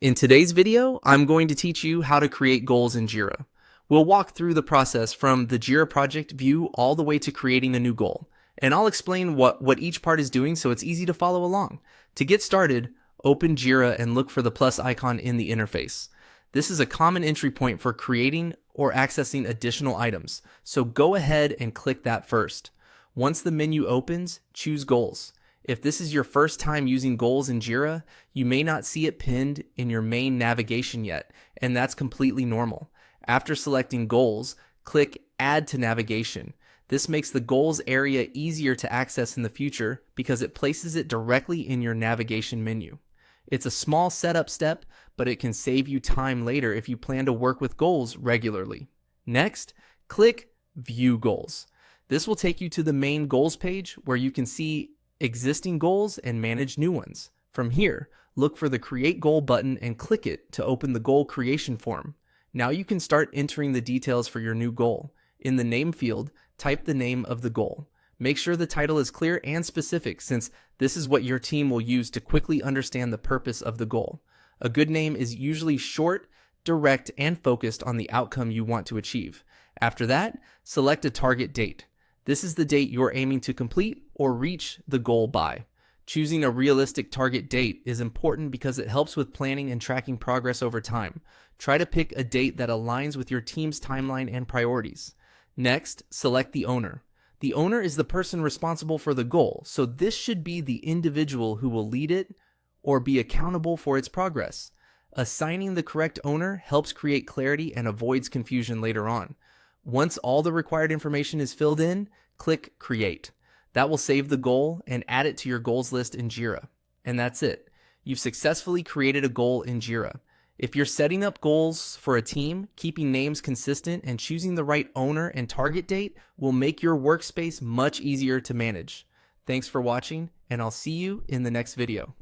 In today's video, I'm going to teach you how to create goals in Jira. We'll walk through the process from the Jira project view all the way to creating a new goal. And I'll explain what each part is doing so it's easy to follow along. To get started, open Jira and look for the plus icon in the interface. This is a common entry point for creating or accessing additional items, so go ahead and click that first. Once the menu opens, choose Goals. If this is your first time using goals in Jira, you may not see it pinned in your main navigation yet, and that's completely normal. After selecting goals, click Add to Navigation. This makes the goals area easier to access in the future because it places it directly in your navigation menu. It's a small setup step, but it can save you time later if you plan to work with goals regularly. Next, click View Goals. This will take you to the main goals page where you can see existing goals and manage new ones. From here, look for the Create Goal button and click it to open the goal creation form. Now you can start entering the details for your new goal. In the name field, type the name of the goal. Make sure the title is clear and specific since this is what your team will use to quickly understand the purpose of the goal. A good name is usually short, direct, and focused on the outcome you want to achieve. After that, select a target date. This is the date you're aiming to complete or reach the goal by. Choosing a realistic target date is important because it helps with planning and tracking progress over time. Try to pick a date that aligns with your team's timeline and priorities. Next, select the owner. The owner is the person responsible for the goal, so this should be the individual who will lead it or be accountable for its progress. Assigning the correct owner helps create clarity and avoids confusion later on. Once all the required information is filled in, click Create. That will save the goal and add it to your goals list in Jira. And that's it. You've successfully created a goal in Jira. If you're setting up goals for a team, keeping names consistent and choosing the right owner and target date will make your workspace much easier to manage. Thanks for watching, and I'll see you in the next video.